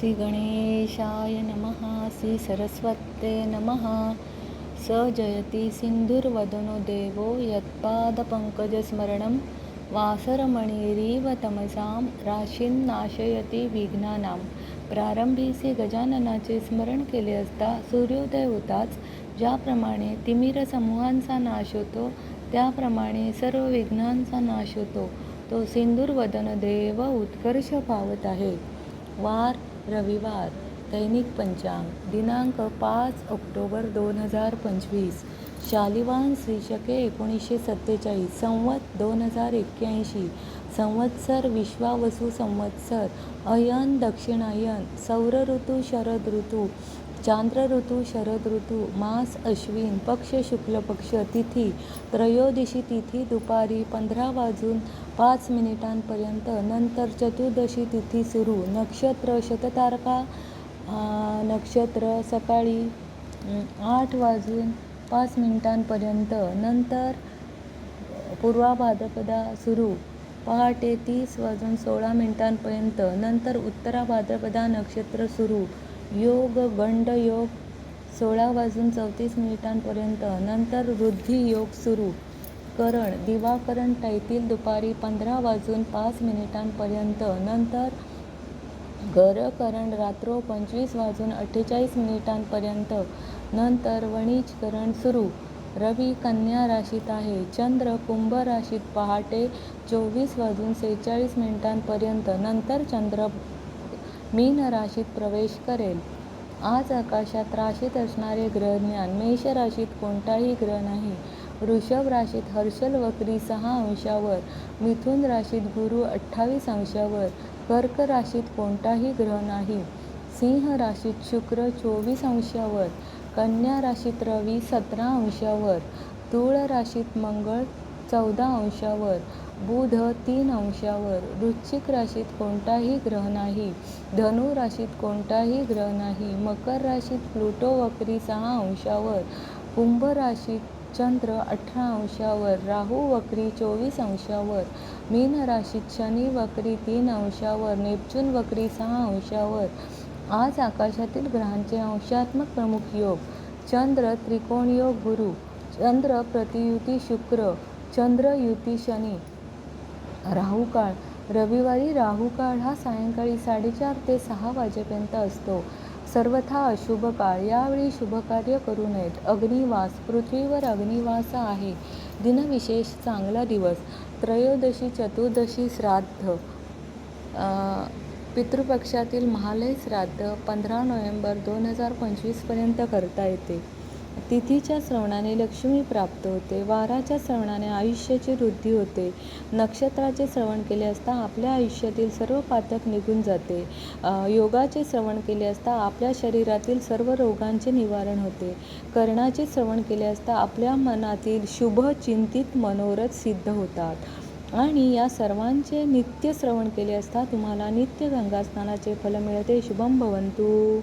श्री गणेशाय नमः. श्री सरस्वते नमः. स जयति सिंधुर्वदनो देवो यत्पादपङ्कजस्मरणं वासरमणिरिव तमसां राशीन्नाशयति विघ्नानां. प्रारंभी श्री गजाननाचे स्मरण केले असता सूर्योदय होताच ज्याप्रमाणे तिमिर समूहांचा नाश होतो त्याप्रमाणे सर्व विघ्नांचा नाश होतो. तो सिंधुर्वदन देव उत्कर्ष पावत आहे. वार रविवार. दैनिक पंचांग दिनांक 5 ऑक्टोबर 2025. शालिवान श्री शके 1947. संवत 2081. संवत्सर विश्वावसु संवत्सर. अयन दक्षिणायन. सौर ऋतू शरद ऋतू. चांद्र ऋतू शरद ऋतू. मास अश्विन. पक्ष शुक्ल पक्ष. तिथी त्रयोदशी. तिथी दुपारी 15 वाजून 5 मिनिटांपर्यंत. नंतर चतुर्दशी तिथी सुरू. नक्षत्र शततारका नक्षत्र सकाळी 8 वाजून 5 मिनिटांपर्यंत. नंतर पूर्वा भाद्रपदा सुरू पहाटे 30 वाजून 16 मिनिटांपर्यंत. नंतर उत्तरा भाद्रपदा नक्षत्र सुरू. योग गंड योग 16 वाजून 34 मिनिटांपर्यंत. नंतर वृद्धी योग सुरू. करण दिवाकरण टैतील दुपारी 15 वाजून 5 मिनिटांपर्यंत. नंतर गरकरण रात्र 25 वाजून 48 मिनिटांपर्यंत. नंतर वणिजकरण सुरू. रवी कन्या राशीत आहे. चंद्र कुंभ राशीत पहाटे 24 वाजून 46 मिनिटांपर्यंत. नंतर चंद्र मीन राशीत प्रवेश करेल. आज आकाशात राशीत असणारे ग्रहज्ञान. मेष राशीत कोणताही ग्रह नाही. वृषभ राशीत हर्षल वक्री 6 अंशावर. मिथुन राशीत गुरु 28 अंशावर. कर्क राशीत कोणताही ग्रह नाही. सिंह राशीत शुक्र 24 अंशावर. कन्या राशीत रवी 17 अंशावर. तुळ राशीत मंगळ 14 अंशावर. बुध 3 अंशावर. वृश्चिक राशीत कोणताही ग्रह नाही. धनु राशीत कोणताही ग्रह नाही. मकर राशीत प्लुटो वक्री 6 अंशावर. कुंभ राशीत चंद्र 18 अंशावर. राहू वक्री 24 अंशावर. मीन राशीत शनी वक्री 3 अंशावर. नेपच्यून वक्री 6 अंशावर. आज आकाशातील ग्रहांचे अंशात्मक प्रमुख योग. चंद्र त्रिकोण योग गुरु. चंद्र प्रतियुती शुक्र. चंद्र युती शनी. राहू काळ रविवारी. राहू काळ हा सायंकाळी 4:30 ते 6 वाजेपर्यंत असतो. सर्वथा अशुभ काळ. यावेळी शुभकार्य करू नयेत. अग्निवास पृथ्वीवर अग्निवास आहे. दिनविशेष चांगला दिवस. त्रयोदशी चतुर्दशी श्राद्ध. पितृपक्षातील महालय श्राद्ध 15 नोव्हेंबर 2025 पर्यंत करता येते. तिथीच्या श्रवणाने लक्ष्मी प्राप्त होते. वाराच्या श्रवणाने आयुष्याची वृद्धी होते. नक्षत्राचे श्रवण केले असता आपल्या आयुष्यातील सर्व पातक निघून जाते. योगाचे श्रवण केले असता आपल्या शरीरातील सर्व रोगांचे निवारण होते. कर्णाचे श्रवण केले असता आपल्या मनातील शुभ चिंतित मनोरथ सिद्ध होतात. आणि या सर्वांचे नित्य श्रवण केले असता तुम्हाला नित्य गंगा स्नानाचे फल मिळते. शुभम भवंतु.